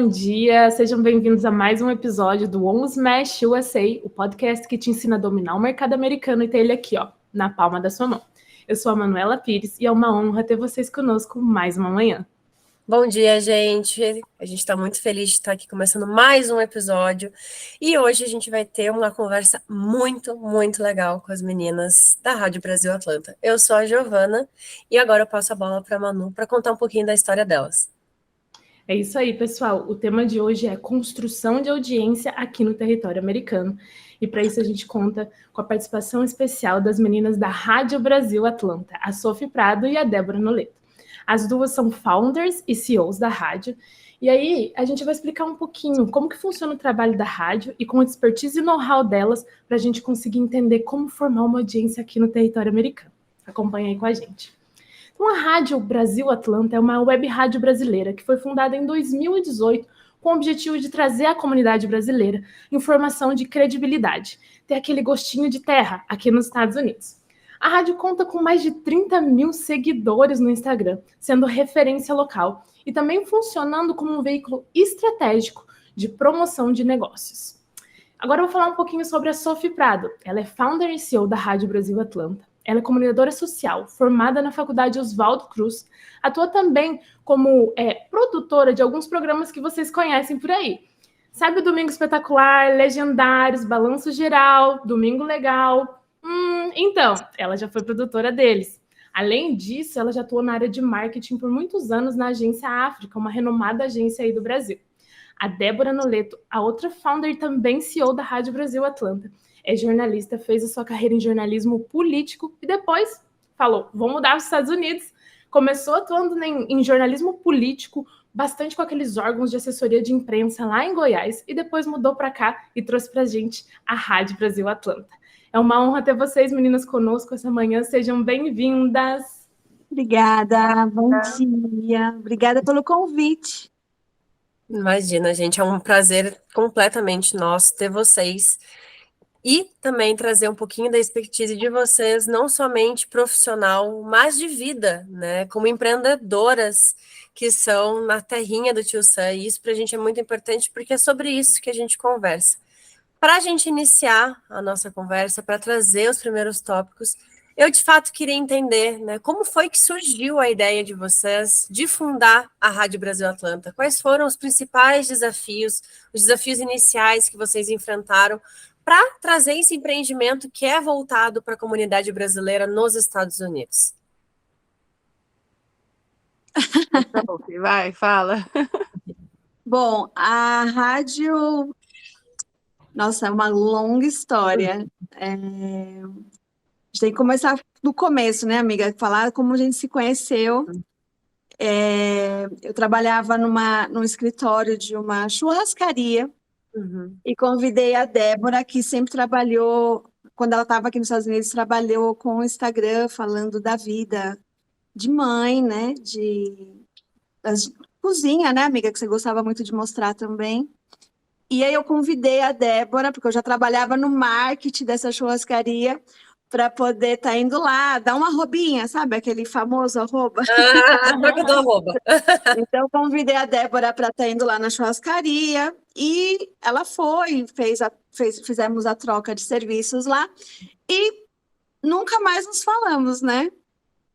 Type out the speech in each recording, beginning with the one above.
bom dia. Sejam bem-vindos a mais um episódio do On Smash USA, o podcast que te ensina a dominar o mercado americano e ter ele aqui, ó, na palma da sua mão. Eu sou a Manuela Pires e é uma honra ter vocês conosco mais uma manhã. Bom dia, gente. A gente está muito feliz de estar aqui começando mais um episódio. E hoje a gente vai ter uma conversa muito, muito legal com as meninas da Rádio Brasil Atlanta. Eu sou a Giovana e agora eu passo a bola para a Manu para contar um pouquinho da história delas. É isso aí, pessoal. O tema de hoje é construção de audiência aqui no território americano. E para isso a gente conta com a participação especial das meninas da Rádio Brasil Atlanta, a Sophie Prado e a Débora Noleto. As duas são founders e CEOs da rádio. E aí a gente vai explicar um pouquinho como que funciona o trabalho da rádio e com a expertise e know-how delas para a gente conseguir entender como formar uma audiência aqui no território americano. Acompanha aí com a gente. Então, a Rádio Brasil Atlanta é uma web rádio brasileira que foi fundada em 2018 com o objetivo de trazer à comunidade brasileira informação de credibilidade, ter aquele gostinho de terra aqui nos Estados Unidos. A rádio conta com mais de 30 mil seguidores no Instagram, sendo referência local e também funcionando como um veículo estratégico de promoção de negócios. Agora eu vou falar um pouquinho sobre a Sophie Prado. Ela é founder e CEO da Rádio Brasil Atlanta. Ela é comunicadora social, formada na Faculdade Oswaldo Cruz. Atua também como produtora de alguns programas que vocês conhecem por aí. Sabe o Domingo Espetacular, Legendários, Balanço Geral, Domingo Legal? Então, ela já foi produtora deles. Além disso, ela já atuou na área de marketing por muitos anos na Agência África, uma renomada agência aí do Brasil. A Débora Noleto, a outra founder e também CEO da Rádio Brasil Atlanta. É jornalista, fez a sua carreira em jornalismo político e depois falou, vou mudar para os Estados Unidos. Começou atuando em jornalismo político, bastante com aqueles órgãos de assessoria de imprensa lá em Goiás e depois mudou para cá e trouxe para a gente a Rádio Brasil Atlanta. É uma honra ter vocês, meninas, conosco essa manhã. Sejam bem-vindas. Obrigada, bom dia. Obrigada pelo convite. Imagina, gente, é um prazer completamente nosso ter vocês e também trazer um pouquinho da expertise de vocês, não somente profissional, mas de vida, né? Como empreendedoras que são na terrinha do Tio Sam. E isso para a gente é muito importante porque é sobre isso que a gente conversa. Para a gente iniciar a nossa conversa, para trazer os primeiros tópicos, eu de fato queria entender, né, como foi que surgiu a ideia de vocês de fundar a Rádio Brasil Atlanta? Quais foram os principais desafios, os desafios iniciais que vocês enfrentaram para trazer esse empreendimento que é voltado para a comunidade brasileira nos Estados Unidos? Vai, fala. Bom, a rádio... Nossa, é uma longa história. A gente tem que começar do começo, né, amiga? Falar como a gente se conheceu. Eu trabalhava num escritório de uma churrascaria e convidei a Débora, que sempre trabalhou, quando ela estava aqui nos Estados Unidos, trabalhou com o Instagram, falando da vida de mãe, né? Das cozinha, né, amiga? Que você gostava muito de mostrar também. E aí eu convidei a Débora, porque eu já trabalhava no marketing dessa churrascaria, para poder estar indo lá, dar uma arrobinha, sabe? Aquele famoso arroba. A troca do arroba. Então, eu convidei a Débora para estar indo lá na churrascaria e ela foi, fizemos a troca de serviços lá e nunca mais nos falamos, né?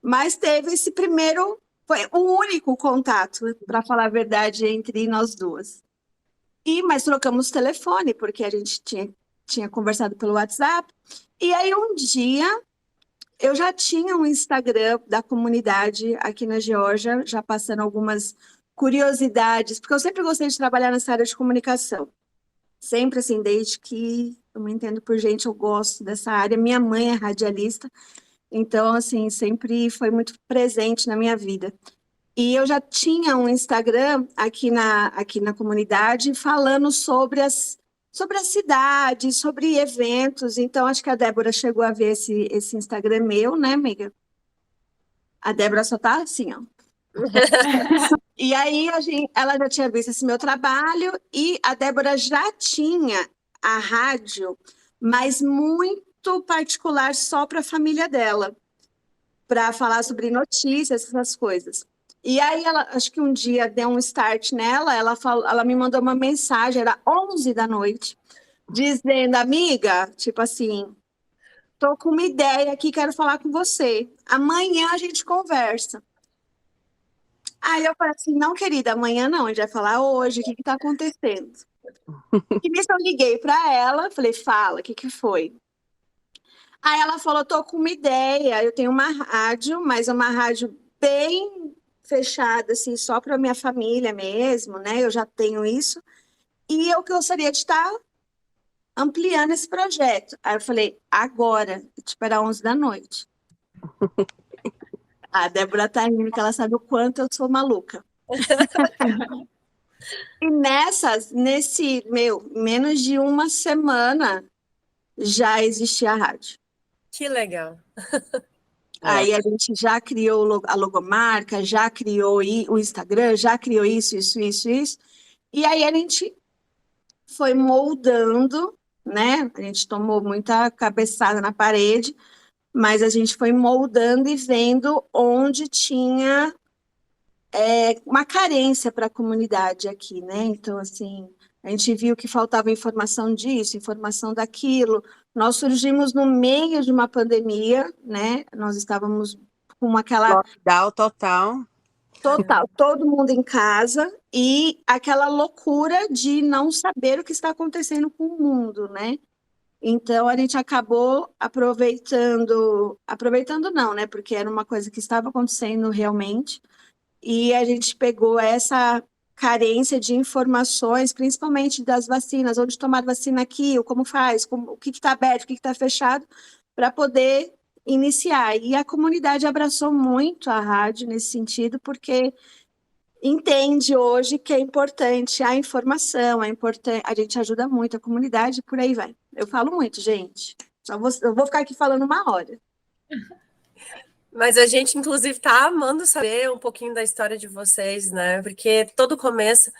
Mas teve esse primeiro, foi o único contato, para falar a verdade, entre nós duas. Mas trocamos telefone, porque a gente tinha conversado pelo WhatsApp. E aí, um dia, eu já tinha um Instagram da comunidade aqui na Geórgia, já passando algumas curiosidades, porque eu sempre gostei de trabalhar nessa área de comunicação. Sempre, assim, desde que eu me entendo por gente, eu gosto dessa área. Minha mãe é radialista, então, assim, sempre foi muito presente na minha vida. E eu já tinha um Instagram aqui na comunidade falando sobre a cidade, sobre eventos. Então, acho que a Débora chegou a ver esse Instagram meu, né, amiga? A Débora só tá assim, ó. E aí, ela já tinha visto esse meu trabalho e a Débora já tinha a rádio, mas muito particular só para a família dela, para falar sobre notícias, essas coisas. E aí, acho que um dia deu um start nela, ela me mandou uma mensagem, era 11 da noite, dizendo, amiga, tipo assim, tô com uma ideia aqui, quero falar com você. Amanhã a gente conversa. Aí eu falei assim, não, querida, amanhã não, a gente vai falar hoje, o que está acontecendo? E nisso eu liguei para ela, falei, fala, o que foi? Aí ela falou, tô com uma ideia, eu tenho uma rádio, mas é uma rádio bem fechada, assim, só para minha família mesmo, né? Eu já tenho isso. E eu gostaria de estar ampliando esse projeto. Aí eu falei, agora, tipo, era 11 da noite. A Débora tá rindo, que ela sabe o quanto eu sou maluca. E menos de uma semana já existia a rádio. Que legal. Aí a gente já criou a logomarca, já criou o Instagram, já criou isso. E aí a gente foi moldando, né? A gente tomou muita cabeçada na parede, mas a gente foi moldando e vendo onde tinha uma carência para a comunidade aqui, né? Então, assim, a gente viu que faltava informação disso, informação daquilo. Nós surgimos no meio de uma pandemia, né? Nós estávamos com aquela Lockdown total. total, todo mundo em casa e aquela loucura de não saber o que está acontecendo com o mundo, né? Então a gente acabou aproveitando não, né? Porque era uma coisa que estava acontecendo realmente. E a gente pegou essa carência de informações, principalmente das vacinas, onde tomar vacina aqui, o como faz, o que está aberto, o que está fechado, para poder iniciar. E a comunidade abraçou muito a rádio nesse sentido, porque entende hoje que é importante a informação, é importante, a gente ajuda muito a comunidade, por aí vai. Eu falo muito, gente. Eu vou ficar aqui falando uma hora. Mas a gente, inclusive, tá amando saber um pouquinho da história de vocês, né? Porque todo começo,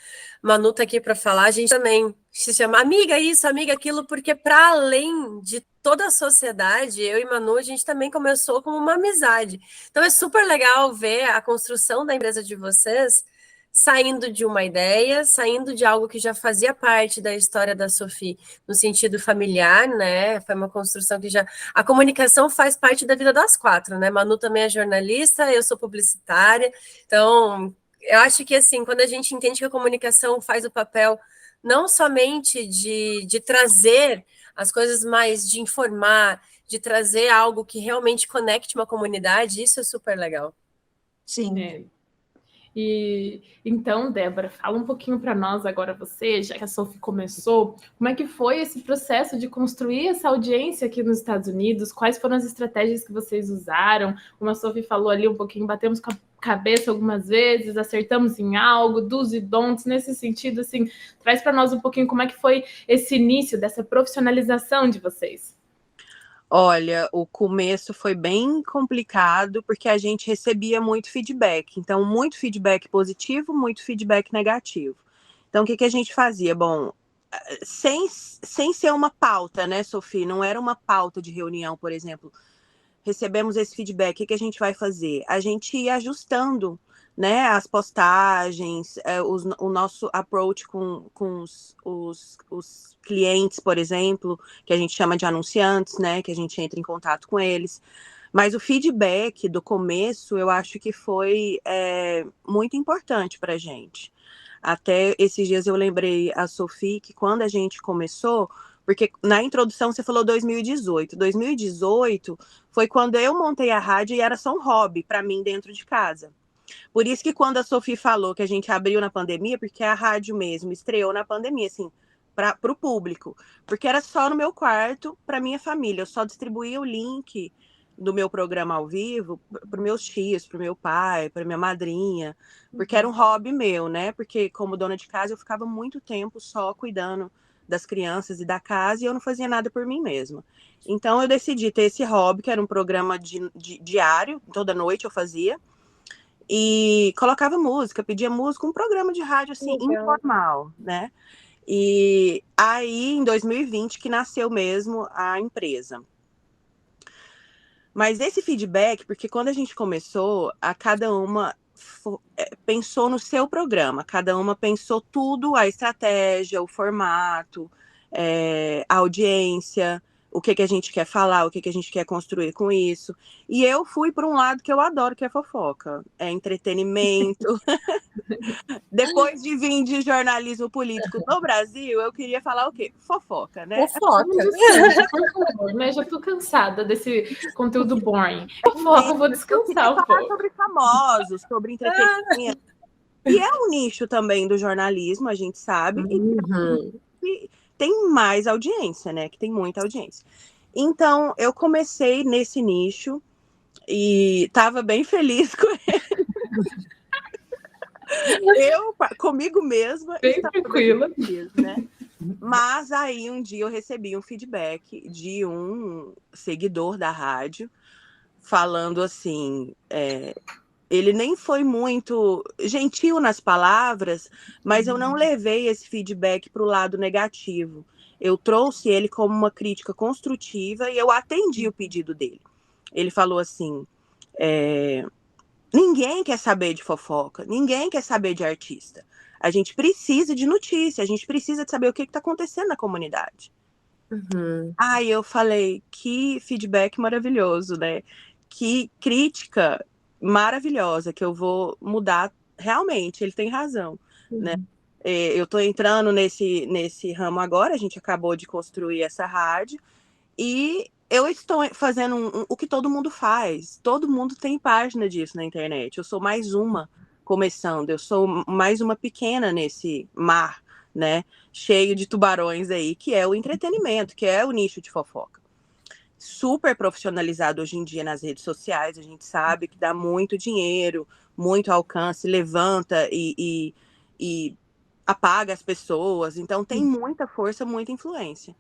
Manu tá aqui para falar, a gente também se chama amiga isso, amiga aquilo, porque para além de toda a sociedade, eu e Manu, a gente também começou como uma amizade. Então é super legal ver a construção da empresa de vocês saindo de uma ideia, saindo de algo que já fazia parte da história da Sophie no sentido familiar, né? Foi uma construção que já... A comunicação faz parte da vida das quatro, né? Manu também é jornalista, eu sou publicitária. Então, eu acho que, assim, quando a gente entende que a comunicação faz o papel não somente de trazer as coisas mais, de informar, de trazer algo que realmente conecte uma comunidade, isso é super legal. Sim. É. E então, Débora, fala um pouquinho para nós agora você, já que a Sophie começou, como é que foi esse processo de construir essa audiência aqui nos Estados Unidos? Quais foram as estratégias que vocês usaram? Como a Sophie falou ali um pouquinho, batemos com a cabeça algumas vezes, acertamos em algo, do's e don'ts, nesse sentido, assim, traz para nós um pouquinho como é que foi esse início dessa profissionalização de vocês. Olha, o começo foi bem complicado porque a gente recebia muito feedback. Então, muito feedback positivo, muito feedback negativo. Então, o que a gente fazia? Bom, sem ser uma pauta, né, Sophie? Não era uma pauta de reunião, por exemplo. Recebemos esse feedback, o que a gente vai fazer? A gente ia ajustando, né, as postagens, o nosso approach com os clientes, por exemplo, que a gente chama de anunciantes, né, que a gente entra em contato com eles. Mas o feedback do começo, eu acho que foi muito importante para a gente. Até esses dias eu lembrei a Sophie que quando a gente começou, porque na introdução você falou 2018. 2018 foi quando eu montei a rádio e era só um hobby para mim dentro de casa. Por isso que quando a Sophie falou que a gente abriu na pandemia, porque a rádio mesmo estreou na pandemia, assim, para o público. Porque era só no meu quarto, para minha família. Eu só distribuía o link do meu programa ao vivo para meus tios, para o meu pai, para minha madrinha, porque era um hobby meu, né? Porque como dona de casa eu ficava muito tempo só cuidando das crianças e da casa e eu não fazia nada por mim mesma. Então eu decidi ter esse hobby, que era um programa diário, toda noite eu fazia, e colocava música, pedia música, um programa de rádio assim, informal, né? E aí em 2020 que nasceu mesmo a empresa. Mas esse feedback, porque quando a gente começou, a cada uma pensou no seu programa, cada uma pensou tudo, a estratégia, o formato, a audiência, o que a gente quer falar, o que a gente quer construir com isso. E eu fui para um lado que eu adoro, que é fofoca, é entretenimento. Depois de vir de jornalismo político no Brasil, eu queria falar o quê? Fofoca, né? Fofoca. Por favor, né? Já tô cansada desse conteúdo boring. Fofoca, vou descansar um falar pouco. sobre famosos, sobre entretenimento. E é um nicho também do jornalismo, a gente sabe, e tem mais audiência, né? Que tem muita audiência. Então, eu comecei nesse nicho e estava bem feliz com ele. Eu, comigo mesma, Bem estava tranquila. bem feliz, né? Mas aí um dia eu recebi um feedback de um seguidor da rádio falando assim, ele nem foi muito gentil nas palavras, mas eu não levei esse feedback para o lado negativo. Eu trouxe ele como uma crítica construtiva e eu atendi o pedido dele. Ele falou assim, ninguém quer saber de fofoca, ninguém quer saber de artista. A gente precisa de notícia, a gente precisa de saber o que está acontecendo na comunidade. Aí eu falei, que feedback maravilhoso, né? Que crítica maravilhosa, que eu vou mudar realmente, ele tem razão, né? Eu estou entrando nesse ramo agora, a gente acabou de construir essa rádio, e eu estou fazendo o que todo mundo faz. Todo mundo tem página disso na internet. Eu sou mais uma começando, eu sou mais uma pequena nesse mar, né? Cheio de tubarões aí, que é o entretenimento, que é o nicho de fofoca. Super profissionalizado hoje em dia nas redes sociais, a gente sabe que dá muito dinheiro, muito alcance, levanta e apaga as pessoas. Então tem muita força, muita influência.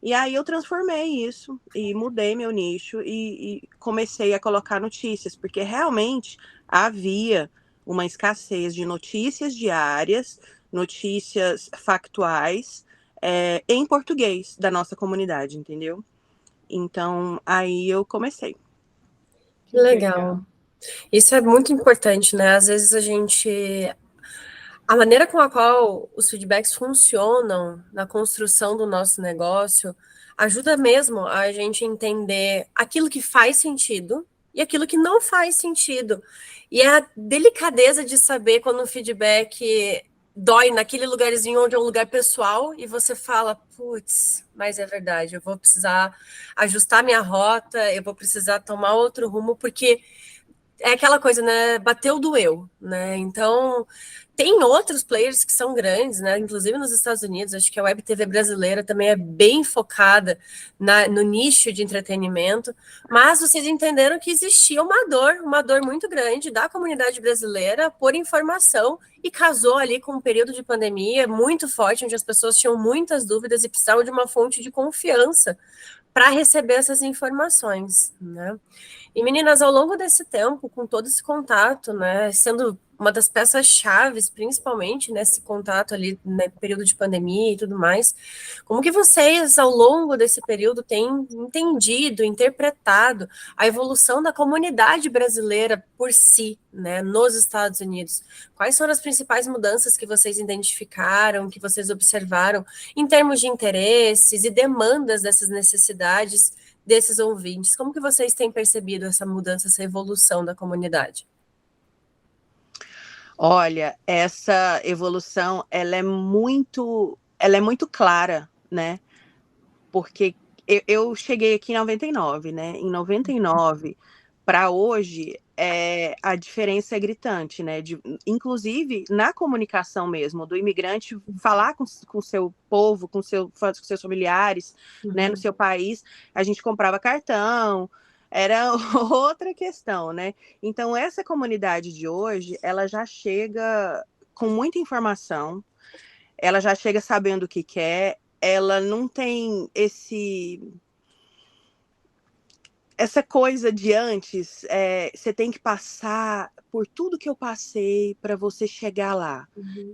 E aí eu transformei isso e mudei meu nicho e comecei a colocar notícias, porque realmente havia uma escassez de notícias diárias, notícias factuais, em português da nossa comunidade, entendeu? Então, aí eu comecei. Que legal. Isso é muito importante, né? Às vezes a maneira com a qual os feedbacks funcionam na construção do nosso negócio ajuda mesmo a gente entender aquilo que faz sentido e aquilo que não faz sentido. E a delicadeza de saber quando o feedback dói naquele lugarzinho onde é um lugar pessoal e você fala, putz, mas é verdade, eu vou precisar ajustar minha rota, eu vou precisar tomar outro rumo, porque é aquela coisa, né? Bateu, doeu, né? Então, tem outros players que são grandes, né? Inclusive nos Estados Unidos, acho que a Web TV brasileira também é bem focada no nicho de entretenimento, mas vocês entenderam que existia uma dor muito grande da comunidade brasileira por informação e casou ali com um período de pandemia muito forte, onde as pessoas tinham muitas dúvidas e precisavam de uma fonte de confiança para receber essas informações, né? E meninas, ao longo desse tempo, com todo esse contato, né, sendo uma das peças-chaves, principalmente nesse contato ali, no período de pandemia e tudo mais, como que vocês, ao longo desse período, têm entendido, interpretado a evolução da comunidade brasileira por si, né, nos Estados Unidos? Quais foram as principais mudanças que vocês identificaram, que vocês observaram, em termos de interesses e demandas dessas necessidades desses ouvintes? Como que vocês têm percebido essa mudança, essa evolução da comunidade? Olha, essa evolução, ela é muito clara, né? Porque eu cheguei aqui em 99, né? Em 99 para hoje, a diferença é gritante, né? Inclusive, na comunicação mesmo, do imigrante falar com o seu povo, com seus familiares, né, no seu país, a gente comprava cartão, era outra questão, né? Então, essa comunidade de hoje, ela já chega com muita informação, ela já chega sabendo o que quer, ela não tem essa coisa de antes, você tem que passar por tudo que eu passei para você chegar lá.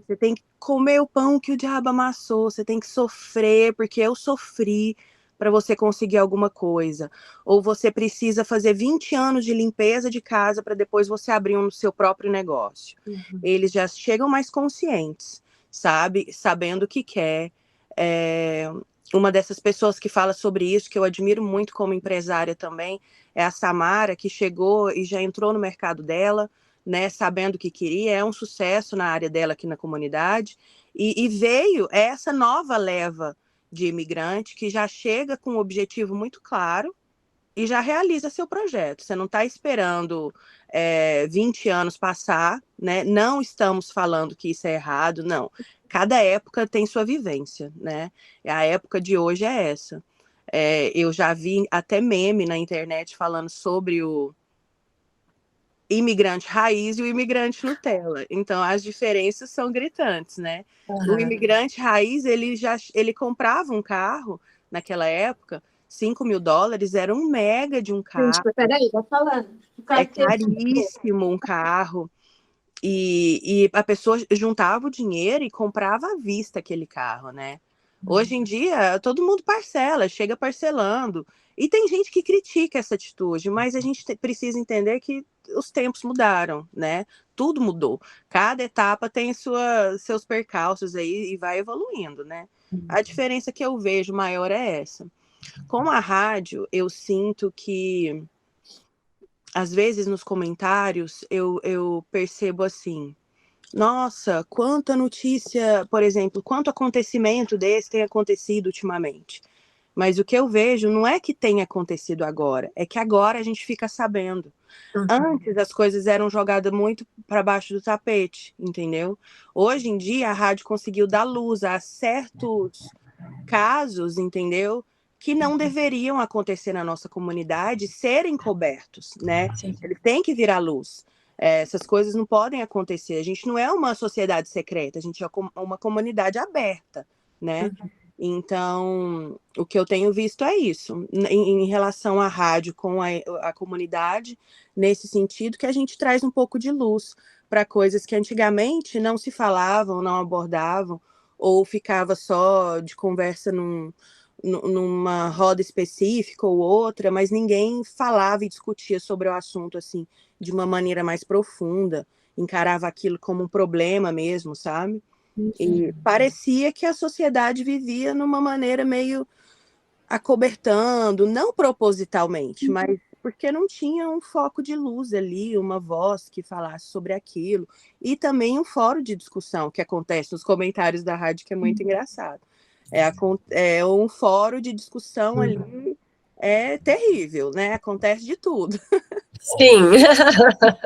Você tem que comer o pão que o diabo amassou, você tem que sofrer, porque eu sofri para você conseguir alguma coisa, ou você precisa fazer 20 anos de limpeza de casa para depois você abrir um seu próprio negócio. Eles já chegam mais conscientes, sabe? Sabendo o que quer. Uma dessas pessoas que fala sobre isso, que eu admiro muito como empresária também, é a Samara, que chegou e já entrou no mercado dela, né, sabendo o que queria, é um sucesso na área dela aqui na comunidade, e veio essa nova leva de imigrante que já chega com um objetivo muito claro e já realiza seu projeto. Você não está esperando 20 anos passar, né? Não estamos falando que isso é errado, não. Cada época tem sua vivência, né? A época de hoje é essa. Eu já vi até meme na internet falando sobre o imigrante raiz e o imigrante Nutella. Então, as diferenças são gritantes, né? O imigrante raiz, ele comprava um carro, naquela época, $5.000, era um mega de um carro. Gente, peraí, tá falando. É caríssimo um carro. E a pessoa juntava o dinheiro e comprava à vista aquele carro, né? Hoje em dia, todo mundo parcela, chega parcelando. E tem gente que critica essa atitude, mas a gente precisa entender que os tempos mudaram, né? Tudo mudou. Cada etapa tem seus percalços aí e vai evoluindo, né? A diferença que eu vejo maior é essa. Com a rádio, eu sinto que, às vezes, nos comentários, eu percebo assim, nossa, quanta notícia, por exemplo, quanto acontecimento desse tem acontecido ultimamente. Mas o que eu vejo não é que tenha acontecido agora, é que agora a gente fica sabendo. Antes as coisas eram jogadas muito para baixo do tapete, entendeu? Hoje em dia a rádio conseguiu dar luz a certos casos, entendeu? Que não deveriam acontecer na nossa comunidade, serem cobertos, né? Sim. Eles têm que vir à luz. Essas coisas não podem acontecer. A gente não é uma sociedade secreta, a gente é uma comunidade aberta, né? Então, o que eu tenho visto é isso, em relação à rádio com a comunidade, nesse sentido que a gente traz um pouco de luz para coisas que antigamente não se falavam, não abordavam, ou ficava só de conversa numa roda específica ou outra, mas ninguém falava e discutia sobre o assunto assim de uma maneira mais profunda, encarava aquilo como um problema mesmo, sabe? E parecia que a sociedade vivia numa maneira meio acobertando, não propositalmente, mas porque não tinha um foco de luz ali, uma voz que falasse sobre aquilo. E também um fórum de discussão que acontece nos comentários da rádio, que é muito engraçado. É um fórum de discussão ali, é terrível, né? Acontece de tudo. Sim.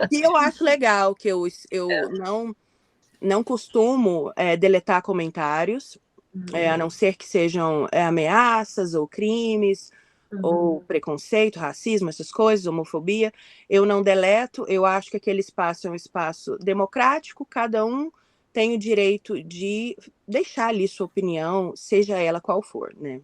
E eu acho legal que eu não costumo deletar comentários, a não ser que sejam ameaças ou crimes, ou preconceito, racismo, essas coisas, homofobia. Eu não deleto, eu acho que aquele espaço é um espaço democrático, cada um tem o direito de deixar ali sua opinião, seja ela qual for, né?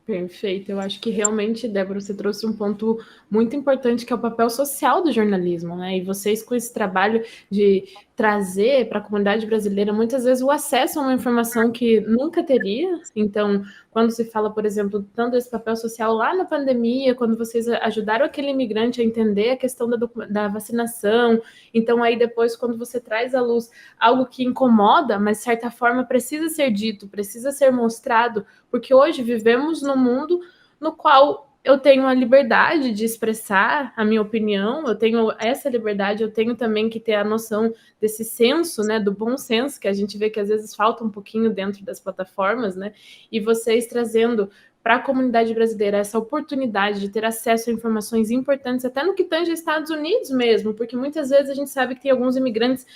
Perfeito. Eu acho que realmente, Débora, você trouxe um ponto muito importante, que é o papel social do jornalismo, né? E vocês, com esse trabalho de trazer para a comunidade brasileira, muitas vezes, o acesso a uma informação que nunca teria. Então, quando se fala, por exemplo, tanto esse papel social lá na pandemia, quando vocês ajudaram aquele imigrante a entender a questão da vacinação, então aí depois, quando você traz à luz algo que incomoda, mas de certa forma precisa ser dito, precisa ser mostrado, porque hoje vivemos num mundo no qual eu tenho a liberdade de expressar a minha opinião, eu tenho essa liberdade, eu tenho também que ter a noção desse senso, né, do bom senso, que a gente vê que às vezes falta um pouquinho dentro das plataformas, né, e vocês trazendo para a comunidade brasileira essa oportunidade de ter acesso a informações importantes, até no que tange aos Estados Unidos mesmo, porque muitas vezes a gente sabe que tem alguns imigrantes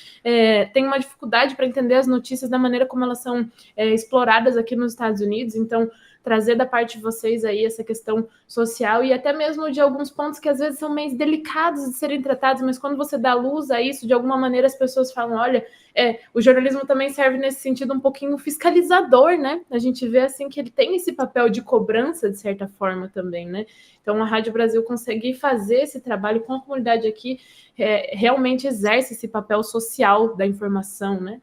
têm uma dificuldade para entender as notícias da maneira como elas são exploradas aqui nos Estados Unidos, então trazer da parte de vocês aí essa questão social e até mesmo de alguns pontos que às vezes são meio delicados de serem tratados, mas quando você dá luz a isso, de alguma maneira as pessoas falam, olha, o jornalismo também serve nesse sentido um pouquinho fiscalizador, né? A gente vê assim que ele tem esse papel de cobrança, de certa forma, também, né? Então a Rádio Brasil conseguir fazer esse trabalho com a comunidade aqui realmente exerce esse papel social da informação, né?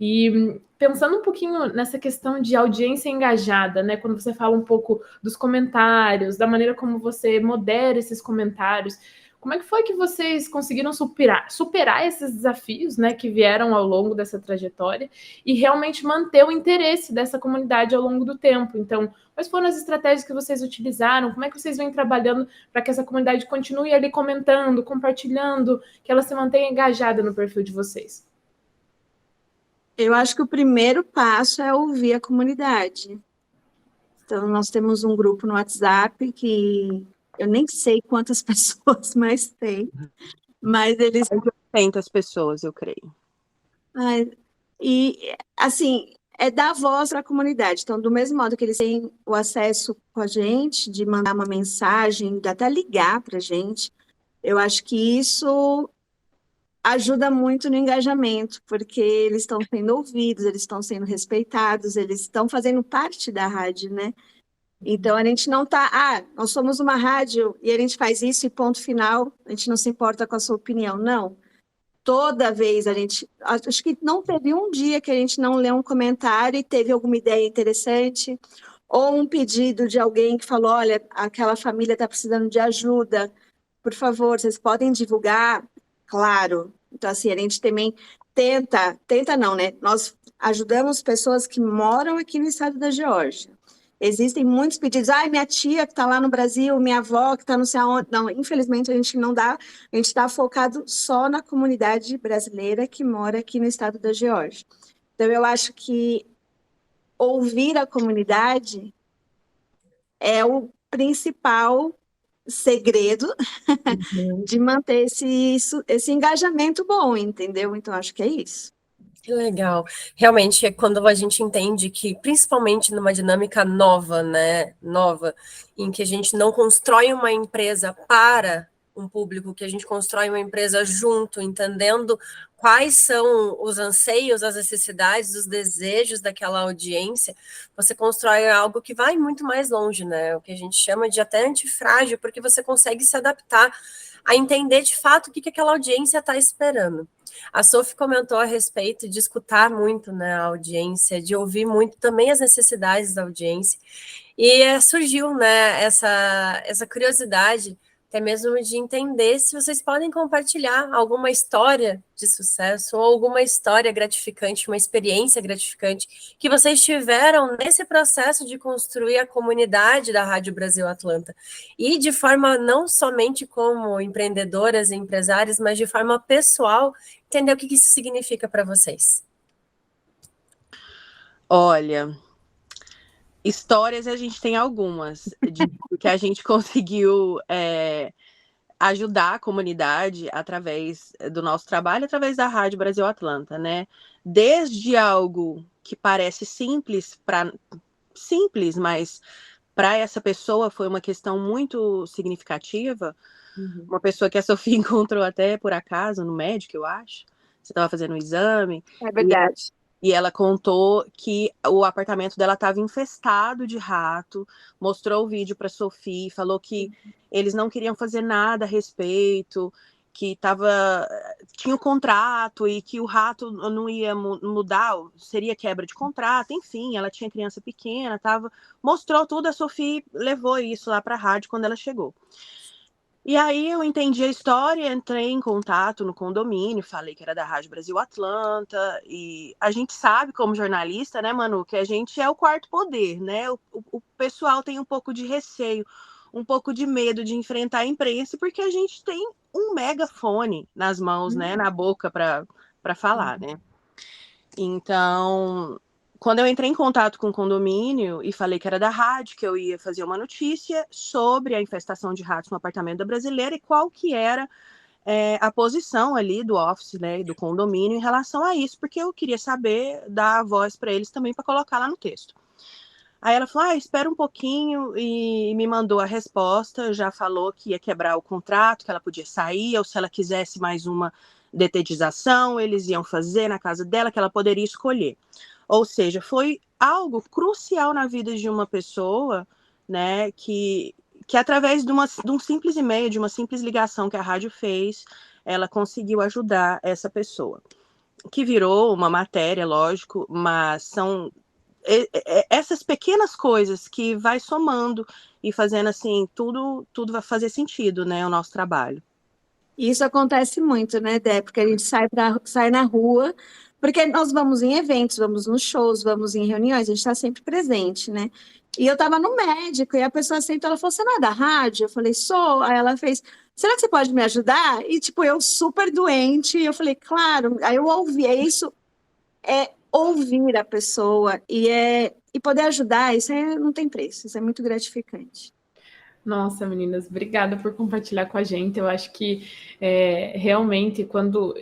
E pensando um pouquinho nessa questão de audiência engajada, né? Quando você fala um pouco dos comentários, da maneira como você modera esses comentários, como é que foi que vocês conseguiram superar esses desafios, né, que vieram ao longo dessa trajetória e realmente manter o interesse dessa comunidade ao longo do tempo? Então, quais foram as estratégias que vocês utilizaram? Como é que vocês vêm trabalhando para que essa comunidade continue ali comentando, compartilhando, que ela se mantenha engajada no perfil de vocês? Eu acho que o primeiro passo é ouvir a comunidade. Então, nós temos um grupo no WhatsApp que eu nem sei quantas pessoas mais tem, mas eles... 800 pessoas, eu creio. E, assim, é dar voz à comunidade. Então, do mesmo modo que eles têm o acesso com a gente, de mandar uma mensagem, de até ligar para a gente, eu acho que isso ajuda muito no engajamento, porque eles estão sendo ouvidos, eles estão sendo respeitados, eles estão fazendo parte da rádio, né? Então, a gente não está, nós somos uma rádio e a gente faz isso e ponto final, a gente não se importa com a sua opinião, não. Toda vez acho que não teve um dia que a gente não leu um comentário e teve alguma ideia interessante, ou um pedido de alguém que falou, olha, aquela família está precisando de ajuda, por favor, vocês podem divulgar? Claro. Então, assim, a gente também tenta não, né? Nós ajudamos pessoas que moram aqui no estado da Geórgia. Existem muitos pedidos. Minha tia que está lá no Brasil, minha avó que está não sei aonde. Não, infelizmente a gente não dá. A gente está focado só na comunidade brasileira que mora aqui no estado da Geórgia. Então, eu acho que ouvir a comunidade é o principal segredo de manter esse engajamento bom, entendeu? Então, acho que é isso. Que legal. Realmente, é quando a gente entende que, principalmente numa dinâmica nova, né? Nova, em que a gente não constrói uma empresa para um público, que a gente constrói uma empresa junto, entendendo quais são os anseios, as necessidades, os desejos daquela audiência, você constrói algo que vai muito mais longe, né? O que a gente chama de até antifrágil, porque você consegue se adaptar a entender de fato o que aquela audiência está esperando. A Sophie comentou a respeito de escutar muito, né, a audiência, de ouvir muito também as necessidades da audiência. E surgiu, né, essa curiosidade, até mesmo de entender se vocês podem compartilhar alguma história de sucesso ou alguma história gratificante, uma experiência gratificante que vocês tiveram nesse processo de construir a comunidade da Rádio Brasil Atlanta. E de forma não somente como empreendedoras e empresárias, mas de forma pessoal, entender o que isso significa para vocês. Olha, histórias a gente tem algumas, porque a gente conseguiu ajudar a comunidade através do nosso trabalho, através da Rádio Brasil Atlanta, né? Desde algo que parece simples, mas para essa pessoa foi uma questão muito significativa. Uma pessoa que a Sophie encontrou até por acaso no médico, eu acho. Você estava fazendo um exame. É verdade. E ela contou que o apartamento dela estava infestado de rato, mostrou o vídeo para a Sophie, falou que eles não queriam fazer nada a respeito, que tinha um contrato e que o rato não ia mudar, seria quebra de contrato, enfim, ela tinha criança pequena, mostrou tudo, a Sophie levou isso lá para a rádio quando ela chegou. E aí eu entendi a história, entrei em contato no condomínio, falei que era da Rádio Brasil Atlanta, e a gente sabe como jornalista, né, Manu, que a gente é o quarto poder, né? O pessoal tem um pouco de receio, um pouco de medo de enfrentar a imprensa, porque a gente tem um megafone nas mãos, né, na boca para falar, né? Então, quando eu entrei em contato com o condomínio e falei que era da rádio, que eu ia fazer uma notícia sobre a infestação de ratos no apartamento da Brasileira e qual que era a posição ali do office, né, do condomínio em relação a isso, porque eu queria saber, dar voz para eles também para colocar lá no texto. Aí ela falou, espera um pouquinho, e me mandou a resposta, já falou que ia quebrar o contrato, que ela podia sair, ou se ela quisesse mais uma detetização, eles iam fazer na casa dela, que ela poderia escolher. Ou seja, foi algo crucial na vida de uma pessoa, né, que através de um simples e-mail, de uma simples ligação que a rádio fez, ela conseguiu ajudar essa pessoa. que virou uma matéria, lógico, mas são essas pequenas coisas que vai somando e fazendo assim, tudo vai fazer sentido, né, o nosso trabalho. Isso acontece muito, né, Dé? Porque a gente sai na rua, porque nós vamos em eventos, vamos nos shows, vamos em reuniões, a gente está sempre presente, né? E eu estava no médico e a pessoa sentou, ela falou, você não é da rádio? Eu falei, sou. Aí ela fez, será que você pode me ajudar? E, tipo, eu super doente, eu falei, claro. Aí eu ouvi, é isso, é ouvir a pessoa e poder ajudar, não tem preço, isso é muito gratificante. Nossa, meninas, obrigada por compartilhar com a gente. Eu acho que realmente, quando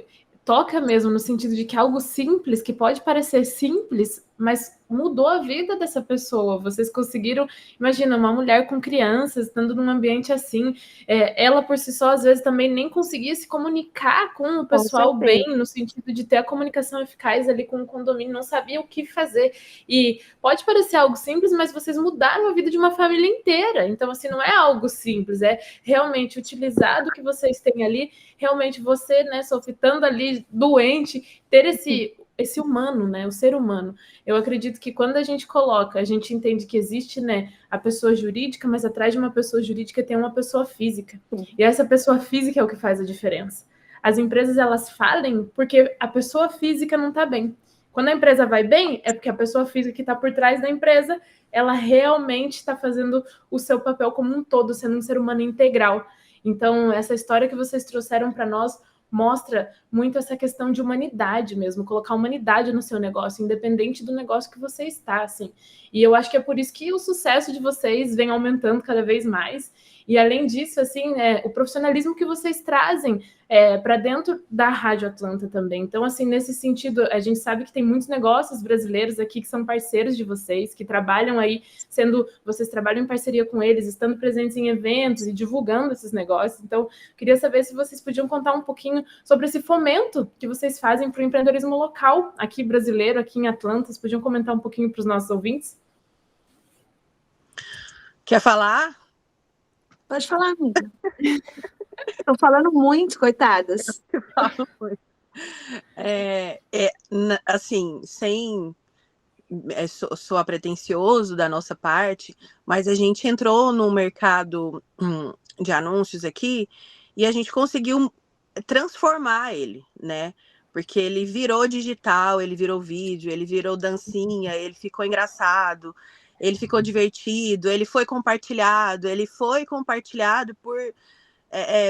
toca mesmo no sentido de que algo simples, que pode parecer simples, mas mudou a vida dessa pessoa. Vocês conseguiram, imagina, uma mulher com crianças, estando num ambiente assim, ela por si só, às vezes, também nem conseguia se comunicar com o pessoal bem, no sentido de ter a comunicação eficaz ali com o condomínio, não sabia o que fazer. E pode parecer algo simples, mas vocês mudaram a vida de uma família inteira. Então, assim, não é algo simples, é realmente utilizado que vocês têm ali, realmente você, né, sofrendo ali, doente, ter esse humano, né, o ser humano. Eu acredito que quando a gente coloca, a gente entende que existe, né, a pessoa jurídica, mas atrás de uma pessoa jurídica tem uma pessoa física. E essa pessoa física é o que faz a diferença. As empresas, elas falem porque a pessoa física não está bem. Quando a empresa vai bem, é porque a pessoa física que está por trás da empresa, ela realmente está fazendo o seu papel como um todo, sendo um ser humano integral. Então, essa história que vocês trouxeram para nós mostra muito essa questão de humanidade mesmo, colocar humanidade no seu negócio, independente do negócio que você está, assim. E eu acho que é por isso que o sucesso de vocês vem aumentando cada vez mais. E além disso, assim, o profissionalismo que vocês trazem para dentro da Rádio Atlanta também. Então, assim, nesse sentido, a gente sabe que tem muitos negócios brasileiros aqui que são parceiros de vocês, que trabalham aí, vocês trabalham em parceria com eles, estando presentes em eventos e divulgando esses negócios. Então, queria saber se vocês podiam contar um pouquinho sobre esse fomento que vocês fazem para o empreendedorismo local aqui brasileiro, aqui em Atlanta. Vocês podiam comentar um pouquinho para os nossos ouvintes? Quer falar? Pode falar, amiga. Estou falando muito, coitadas. Eu falo muito. Assim, sem soar pretencioso da nossa parte, mas a gente entrou no mercado de anúncios aqui e a gente conseguiu transformar ele, né? Porque ele virou digital, ele virou vídeo, ele virou dancinha, ele ficou engraçado, ele ficou divertido, ele foi compartilhado por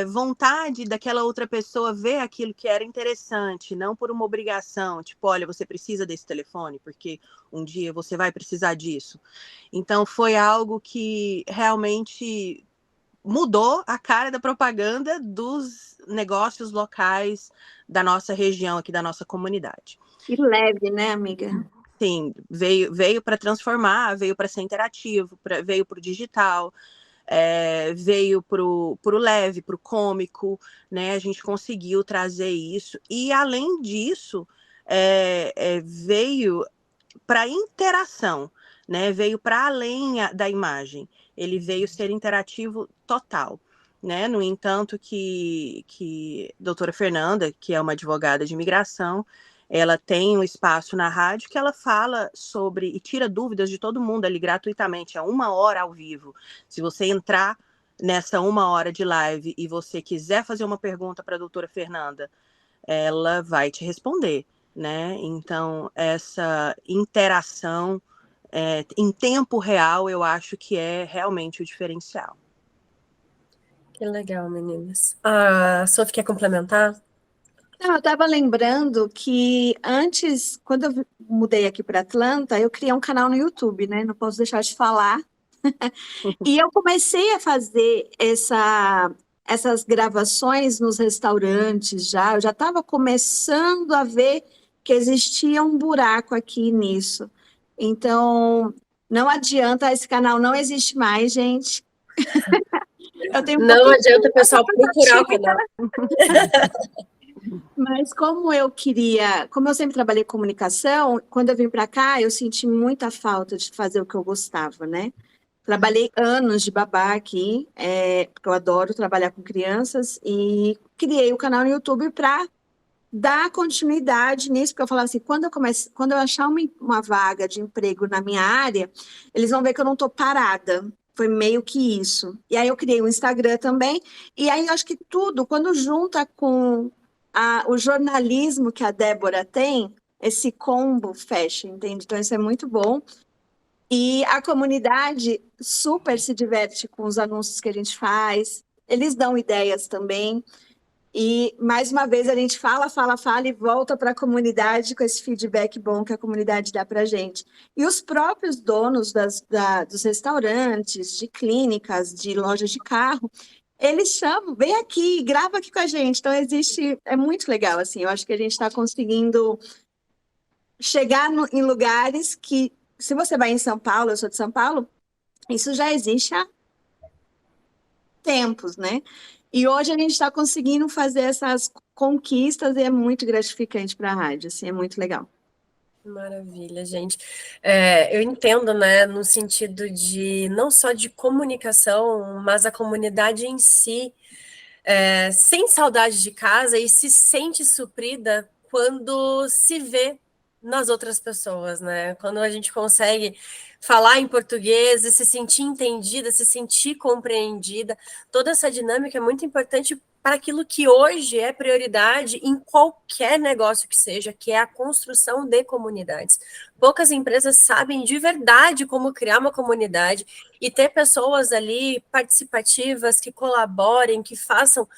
vontade daquela outra pessoa ver aquilo que era interessante, não por uma obrigação, tipo, olha, você precisa desse telefone, porque um dia você vai precisar disso. Então, foi algo que realmente mudou a cara da propaganda dos negócios locais da nossa região aqui, da nossa comunidade. E leve, né, amiga? Sim, veio para transformar, veio para ser interativo, veio para o digital, veio para o leve, para o cômico, né? A gente conseguiu trazer isso. E, além disso, veio para interação, né? Veio para além da imagem. Ele veio ser interativo total, né? No entanto, que doutora Fernanda, que é uma advogada de imigração, ela tem um espaço na rádio que ela fala sobre e tira dúvidas de todo mundo ali gratuitamente, é 1 hora ao vivo. Se você entrar nessa 1 hora de live e você quiser fazer uma pergunta para a doutora Fernanda, ela vai te responder, né? Então, essa interação em tempo real, eu acho que é realmente o diferencial. Que legal, meninas. A Sophie quer complementar? Não, eu estava lembrando que antes, quando eu mudei aqui para Atlanta, eu criei um canal no YouTube, né? Não posso deixar de falar. E eu comecei a fazer essas gravações nos restaurantes já. Eu já estava começando a ver que existia um buraco aqui nisso. Então, não adianta, esse canal não existe mais, gente. Eu tenho Não adianta o pessoal procurar o canal. Mas como eu sempre trabalhei com comunicação, quando eu vim para cá, eu senti muita falta de fazer o que eu gostava, né? Trabalhei anos de babá aqui, porque eu adoro trabalhar com crianças, e criei o canal no YouTube para dar continuidade nisso, porque eu falava assim, quando eu achar uma vaga de emprego na minha área, eles vão ver que eu não estou parada. Foi meio que isso. E aí eu criei o Instagram também, e aí eu acho que tudo, quando junta com o jornalismo que a Débora tem, esse combo fecha, entende? Então isso é muito bom. E a comunidade super se diverte com os anúncios que a gente faz, eles dão ideias também. E, mais uma vez, a gente fala e volta para a comunidade com esse feedback bom que a comunidade dá para a gente. E os próprios donos dos restaurantes, de clínicas, de lojas de carro, eles chamam, vem aqui, grava aqui com a gente. Então, é muito legal, assim, eu acho que a gente está conseguindo chegar em lugares que, se você vai em São Paulo, eu sou de São Paulo, isso já existe há tempos, né? E hoje a gente está conseguindo fazer essas conquistas e é muito gratificante para a rádio, assim, é muito legal. Maravilha, gente. Eu entendo, né, no sentido de não só de comunicação, mas a comunidade em si sente saudade de casa e se sente suprida quando se vê nas outras pessoas, né? Quando a gente consegue falar em português e se sentir entendida, se sentir compreendida, toda essa dinâmica é muito importante para aquilo que hoje é prioridade em qualquer negócio que seja, que é a construção de comunidades. Poucas empresas sabem de verdade como criar uma comunidade e ter pessoas ali participativas, que colaborem, que façam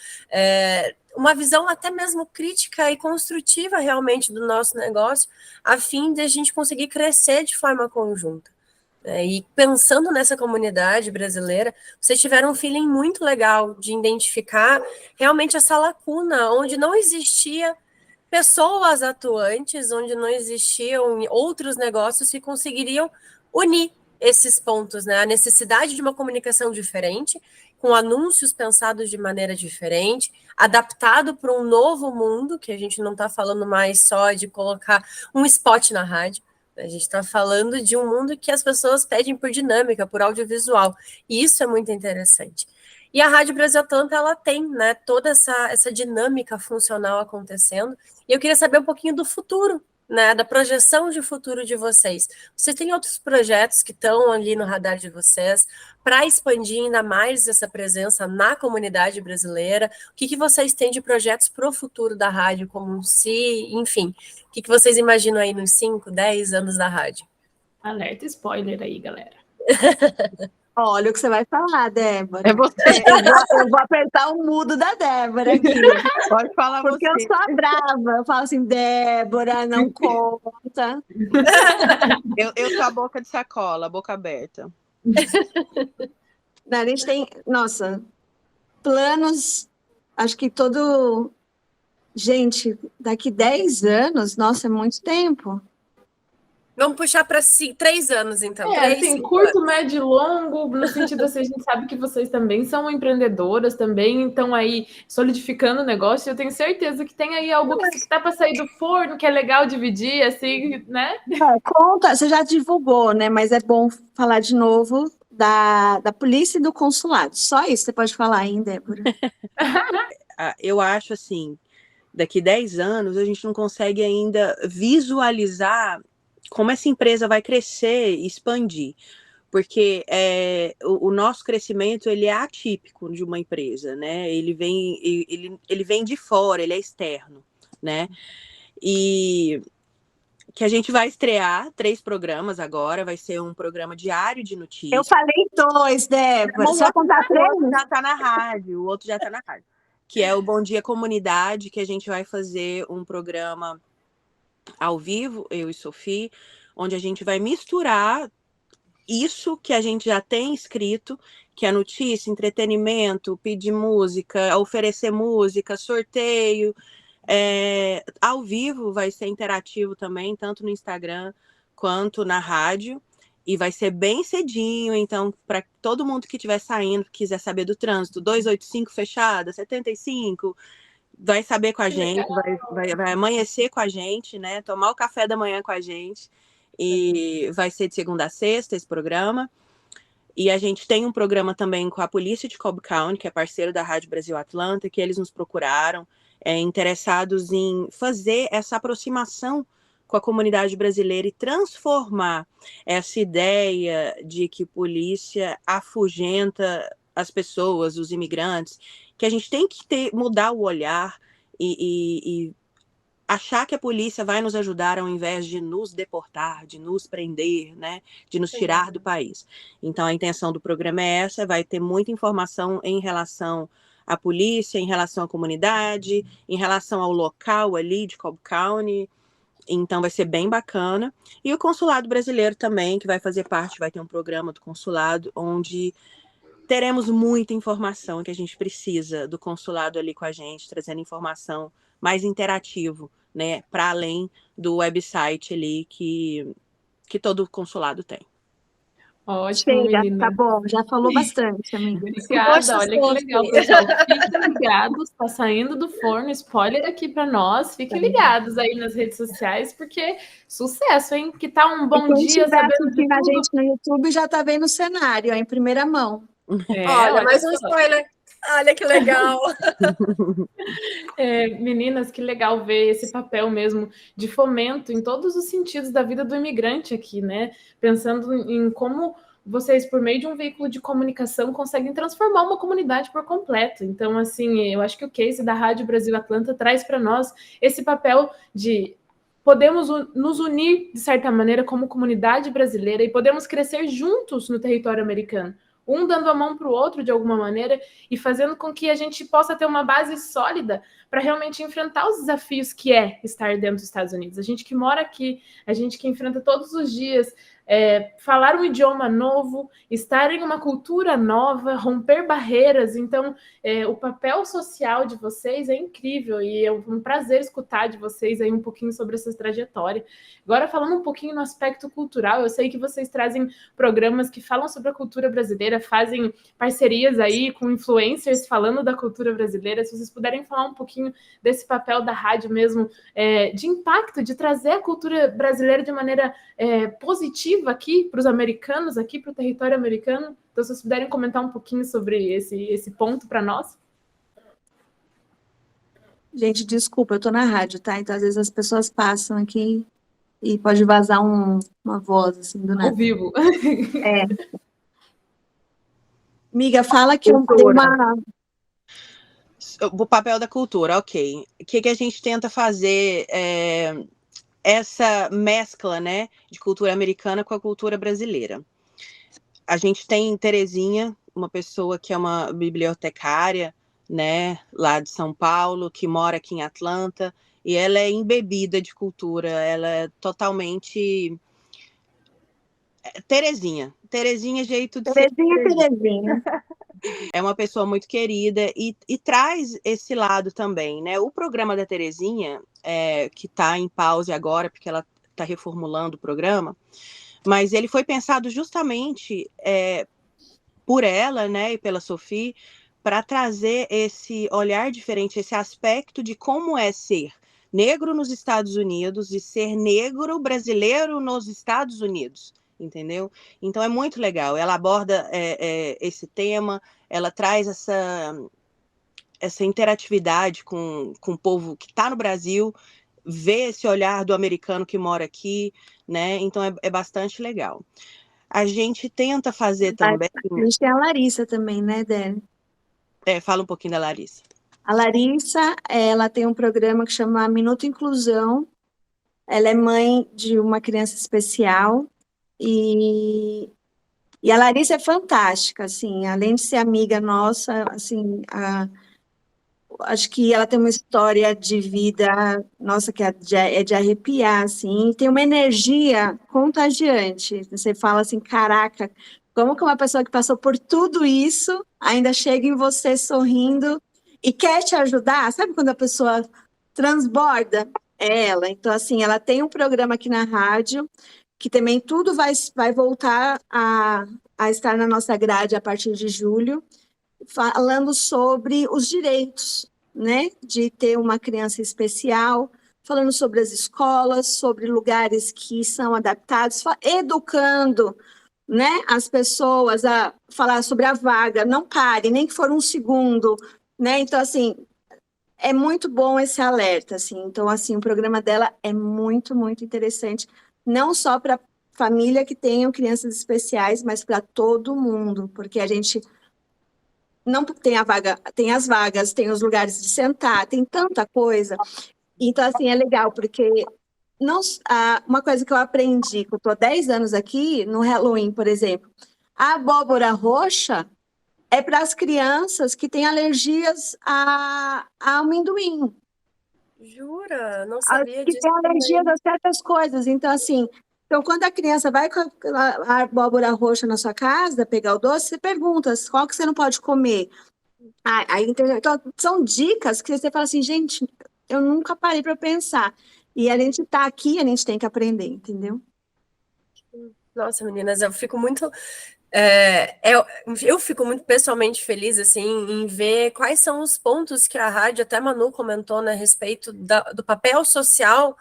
uma visão até mesmo crítica e construtiva realmente do nosso negócio, a fim de a gente conseguir crescer de forma conjunta. E pensando nessa comunidade brasileira, vocês tiveram um feeling muito legal de identificar realmente essa lacuna, onde não existia pessoas atuantes, onde não existiam outros negócios que conseguiriam unir esses pontos, né? A necessidade de uma comunicação diferente, com anúncios pensados de maneira diferente, adaptado para um novo mundo, que a gente não está falando mais só de colocar um spot na rádio, a gente está falando de um mundo que as pessoas pedem por dinâmica, por audiovisual, e isso é muito interessante. E a Rádio Brasil Atlanta, ela tem, né, toda essa dinâmica funcional acontecendo, e eu queria saber um pouquinho do futuro, né, da projeção de futuro de vocês. Vocês têm outros projetos que estão ali no radar de vocês para expandir ainda mais essa presença na comunidade brasileira? O que vocês têm de projetos para o futuro da rádio, como enfim, o que vocês imaginam aí nos 5, 10 anos da rádio? Alerta spoiler aí, galera. Olha o que você vai falar, Débora. É você. Eu vou apertar o mudo da Débora aqui. Pode falar porque você. eu sou a brava. Eu falo assim, Débora, não conta. Eu sou a boca de sacola, a boca aberta. A gente tem, nossa, planos, acho que todo... Gente, daqui 10 anos, nossa, é muito tempo. Vamos puxar para 3 anos, então. Assim, curto, médio e longo, no sentido assim, a gente sabe que vocês também são empreendedoras, também estão aí solidificando o negócio, e eu tenho certeza que tem aí algo que está para sair do forno, que é legal dividir, assim, né? Conta, você já divulgou, né? Mas é bom falar de novo da polícia e do consulado. Só isso você pode falar, hein, Débora? Eu acho assim, daqui 10 anos a gente não consegue ainda visualizar como essa empresa vai crescer e expandir, porque o nosso crescimento ele é atípico de uma empresa, né? Ele vem de fora, ele é externo, né? E que a gente vai estrear 3 programas agora, vai ser um programa diário de notícias. Eu falei 2, Débora. Você vai contar 3? O outro já está na rádio, o outro já está na rádio. Que é o Bom Dia Comunidade, que a gente vai fazer um programa ao vivo, eu e Sophie, onde a gente vai misturar isso que a gente já tem escrito, que é notícia, entretenimento, pedir música, oferecer música, sorteio. Ao vivo vai ser interativo também, tanto no Instagram quanto na rádio. E vai ser bem cedinho, então, para todo mundo que estiver saindo, quiser saber do trânsito, 285 fechada, 75... vai saber com a gente, vai amanhecer com a gente, né? Tomar o café da manhã com a gente. E vai ser de segunda a sexta esse programa. E a gente tem um programa também com a polícia de Cobb County, que é parceiro da Rádio Brasil Atlanta, que eles nos procuraram. interessados em fazer essa aproximação com a comunidade brasileira e transformar essa ideia de que polícia afugenta as pessoas, os imigrantes, que a gente tem que mudar o olhar e achar que a polícia vai nos ajudar ao invés de nos deportar, de nos prender, né, de nos tirar do país. Então, a intenção do programa é essa, vai ter muita informação em relação à polícia, em relação à comunidade, em relação ao local ali de Cobb County. Então, vai ser bem bacana. E o consulado brasileiro também, que vai fazer parte, vai ter um programa do consulado, onde teremos muita informação que a gente precisa do consulado ali com a gente, trazendo informação mais interativo, né, para além do website ali que todo consulado tem. Ótimo, Chega, menina. tá bom, já falou bastante, amiga. Obrigada, Poxa, olha que Sophie. legal, pessoal. Fiquem ligados, tá saindo do forno, spoiler aqui para nós. Fiquem ligados aí nas redes sociais, porque sucesso, hein? Que tá um E bom quem dia, estiver sabendo de assistindo a tudo. gente no YouTube já tá vendo o cenário, ó, em primeira mão. Olha, mais um só. spoiler. Olha que legal. Meninas, que legal ver esse papel mesmo de fomento em todos os sentidos da vida do imigrante aqui, né? Pensando em como vocês, por meio de um veículo de comunicação, conseguem transformar uma comunidade por completo. Então, assim, eu acho que o case da Rádio Brasil Atlanta traz para nós esse papel de podemos nos unir, de certa maneira, como comunidade brasileira e podemos crescer juntos no território americano. Um dando a mão para o outro de alguma maneira e fazendo com que a gente possa ter uma base sólida para realmente enfrentar os desafios que é estar dentro dos Estados Unidos. A gente que mora aqui, a gente que enfrenta todos os dias falar um idioma novo, estar em uma cultura nova, romper barreiras. Então, o papel social de vocês é incrível e é um prazer escutar de vocês aí um pouquinho sobre essa trajetória. Agora, falando um pouquinho no aspecto cultural, eu sei que vocês trazem programas que falam sobre a cultura brasileira, fazem parcerias aí com influencers falando da cultura brasileira. Se vocês puderem falar um pouquinho desse papel da rádio mesmo, de impacto, de trazer a cultura brasileira de maneira positiva aqui para os americanos, aqui para o território americano. Então, se vocês puderem comentar um pouquinho sobre esse ponto para nós. Gente, desculpa, eu tô na rádio, tá? Então, às vezes as pessoas passam aqui e pode vazar uma voz, assim, do nada. Ao vivo. Amiga, fala que eu dei uma... O papel da cultura, ok. O que a gente tenta fazer essa mescla, né, de cultura americana com a cultura brasileira. A gente tem Terezinha, uma pessoa que é uma bibliotecária, né, lá de São Paulo, que mora aqui em Atlanta, e ela é embebida de cultura, ela é totalmente Terezinha, jeito de ser Terezinha. É uma pessoa muito querida e traz esse lado também, né? O programa da Terezinha, que está em pause agora, porque ela está reformulando o programa, mas ele foi pensado justamente por ela, né, e pela Sophie, para trazer esse olhar diferente, esse aspecto de como é ser negro nos Estados Unidos e ser negro brasileiro nos Estados Unidos. Entendeu? Então é muito legal. Ela aborda esse tema, ela traz essa interatividade com o povo que está no Brasil, vê esse olhar do americano que mora aqui, né? Então é bastante legal. A gente tenta fazer também... A gente tem a Larissa também, né, Dani? Fala um pouquinho da Larissa. A Larissa, ela tem um programa que chama Minuto Inclusão. Ela é mãe de uma criança especial. E a Larissa é fantástica, assim, além de ser amiga nossa, assim, acho que ela tem uma história de vida, nossa, que é de arrepiar, assim, e tem uma energia contagiante. Você fala assim, caraca, como que uma pessoa que passou por tudo isso ainda chega em você sorrindo e quer te ajudar? Sabe quando a pessoa transborda? É ela. Então, assim, ela tem um programa aqui na rádio, que também tudo vai voltar a estar na nossa grade a partir de julho, falando sobre os direitos, né, de ter uma criança especial, falando sobre as escolas, sobre lugares que são adaptados, educando, né, as pessoas a falar sobre a vaga, não pare, nem que for um segundo, né, então, assim, é muito bom esse alerta, assim. Então, assim, o programa dela é muito, muito interessante, não só para família que tenham crianças especiais, mas para todo mundo, porque a gente não tem a vaga, tem as vagas, tem os lugares de sentar, tem tanta coisa. Então, assim, é legal, porque não, uma coisa que eu aprendi, que eu estou há 10 anos aqui, no Halloween, por exemplo, a abóbora roxa é para as crianças que têm alergias a amendoim. Jura? Não As sabia que disso têm alergias também. a certas coisas. Então, assim, então, quando a criança vai com a abóbora roxa na sua casa, pegar o doce, você pergunta qual que você não pode comer. Então, são dicas que você fala assim, gente, eu nunca parei para pensar. E a gente está aqui, a gente tem que aprender, entendeu? Nossa, meninas, eu fico muito eu fico muito pessoalmente feliz assim em ver quais são os pontos que a rádio, até Manu comentou, né, a respeito do papel social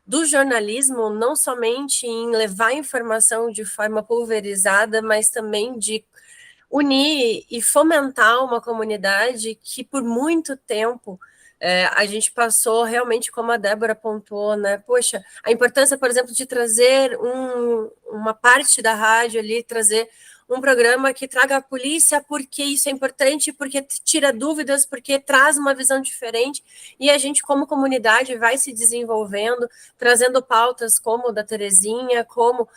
do jornalismo, não somente em levar informação de forma pulverizada, mas também de unir e fomentar uma comunidade que por muito tempo a gente passou realmente, como a Débora pontuou, né? Poxa, a importância, por exemplo, de trazer uma parte da rádio ali, trazer um programa que traga a polícia, porque isso é importante, porque tira dúvidas, porque traz uma visão diferente, e a gente, como comunidade, vai se desenvolvendo, trazendo pautas como da Terezinha, como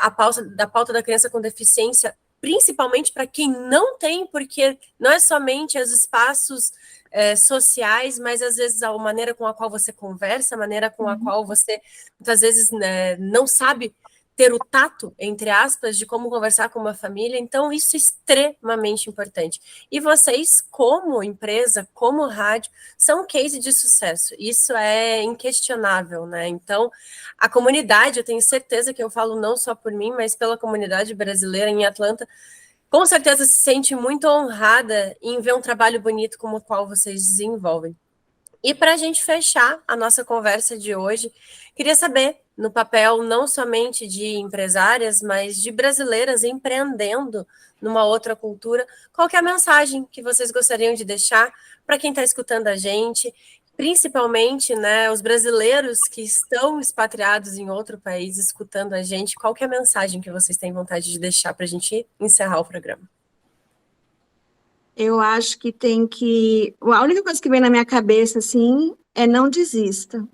a pauta da criança com deficiência, principalmente para quem não tem, porque não é somente os espaços sociais, mas às vezes a maneira com a qual você conversa, a maneira com a qual você, muitas vezes, né, não sabe ter o tato, entre aspas, de como conversar com uma família. Então, isso é extremamente importante. E vocês, como empresa, como rádio, são um case de sucesso. Isso é inquestionável, né? Então, a comunidade, eu tenho certeza que eu falo não só por mim, mas pela comunidade brasileira em Atlanta, com certeza se sente muito honrada em ver um trabalho bonito como o qual vocês desenvolvem. E para a gente fechar a nossa conversa de hoje, queria saber, no papel não somente de empresárias, mas de brasileiras empreendendo numa outra cultura, qual que é a mensagem que vocês gostariam de deixar para quem está escutando a gente, principalmente, né, os brasileiros que estão expatriados em outro país escutando a gente, qual que é a mensagem que vocês têm vontade de deixar para a gente encerrar o programa? Eu acho que tem que. A única coisa que vem na minha cabeça, assim, é não desista.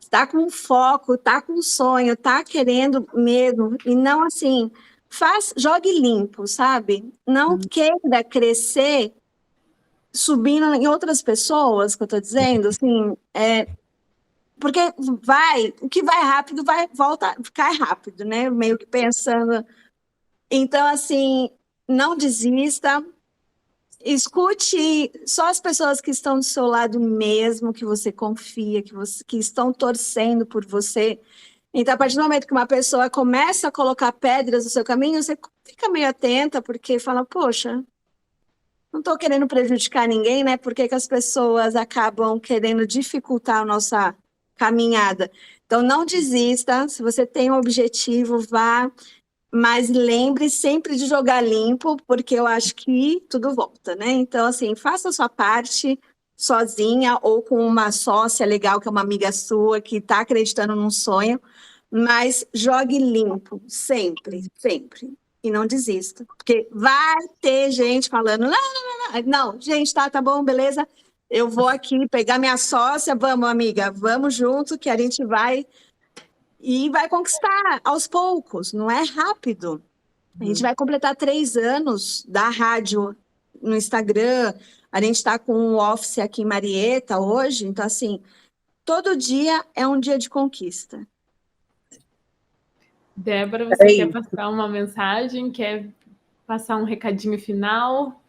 Está com foco, está com sonho, está querendo mesmo, e não assim, jogue limpo, sabe? Não queira crescer subindo em outras pessoas, que eu estou dizendo, assim, porque o que vai rápido cai rápido, né? Meio que pensando. Então, assim, não desista. Escute só as pessoas que estão do seu lado mesmo, que você confia, que estão torcendo por você. Então, a partir do momento que uma pessoa começa a colocar pedras no seu caminho, você fica meio atenta, porque fala, poxa, não estou querendo prejudicar ninguém, né? Por que que as pessoas acabam querendo dificultar a nossa caminhada? Então, não desista. Se você tem um objetivo, vá. Mas lembre sempre de jogar limpo, porque eu acho que tudo volta, né? Então, assim, faça a sua parte sozinha ou com uma sócia legal, que é uma amiga sua, que está acreditando num sonho, mas jogue limpo, sempre, sempre. E não desista, porque vai ter gente falando, não, gente, tá bom, beleza, eu vou aqui pegar minha sócia, vamos, amiga, vamos junto, que a gente vai e vai conquistar aos poucos, não é rápido. A gente vai completar 3 anos da rádio no Instagram, a gente está com um office aqui em Marieta hoje, então assim, todo dia é um dia de conquista. Débora, você quer passar uma mensagem? Quer passar um recadinho final?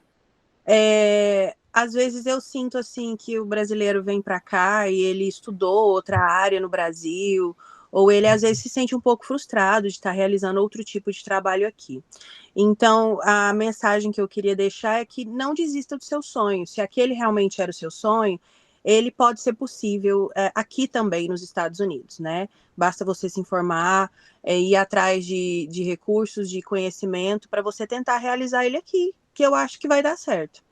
Às vezes eu sinto assim que o brasileiro vem para cá e ele estudou outra área no Brasil, ou ele às vezes se sente um pouco frustrado de estar realizando outro tipo de trabalho aqui. Então, a mensagem que eu queria deixar é que não desista do seu sonho. Se aquele realmente era o seu sonho, ele pode ser possível aqui também nos Estados Unidos, né? Basta você se informar, ir atrás de recursos, de conhecimento, para você tentar realizar ele aqui, que eu acho que vai dar certo.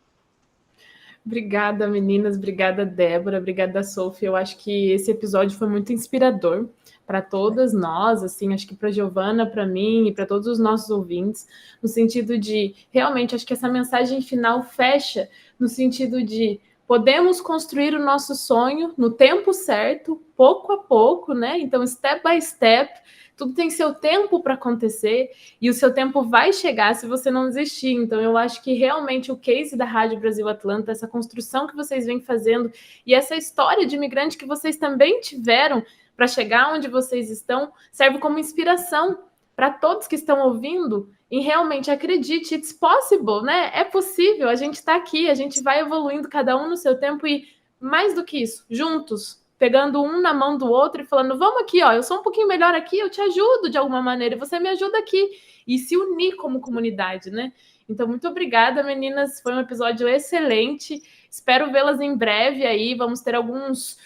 Obrigada, meninas. Obrigada, Débora. Obrigada, Sophie. Eu acho que esse episódio foi muito inspirador para todas nós, assim, acho que para a Giovana, para mim e para todos os nossos ouvintes, no sentido de, realmente, acho que essa mensagem final fecha no sentido de podemos construir o nosso sonho no tempo certo, pouco a pouco, né? Então, step by step, tudo tem seu tempo para acontecer e o seu tempo vai chegar se você não desistir. Então, eu acho que realmente o case da Rádio Brasil Atlanta, essa construção que vocês vêm fazendo e essa história de imigrante que vocês também tiveram para chegar onde vocês estão, serve como inspiração para todos que estão ouvindo e realmente acredite, it's possible, né? É possível, a gente está aqui, a gente vai evoluindo cada um no seu tempo e mais do que isso, juntos, pegando um na mão do outro e falando, vamos aqui, ó, eu sou um pouquinho melhor aqui, eu te ajudo de alguma maneira, e você me ajuda aqui, e se unir como comunidade, né? Então, muito obrigada, meninas, foi um episódio excelente, espero vê-las em breve aí, vamos ter alguns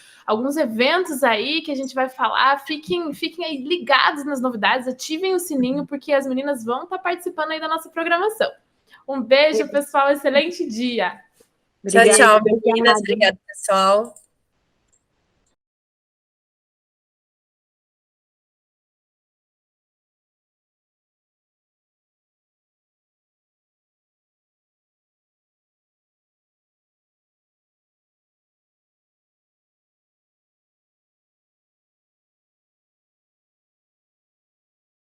eventos aí que a gente vai falar, fiquem aí ligados nas novidades, ativem o sininho, porque as meninas vão estar participando aí da nossa programação. Um beijo, pessoal, excelente dia! Tchau, Obrigada. tchau, meninas. Obrigada, pessoal.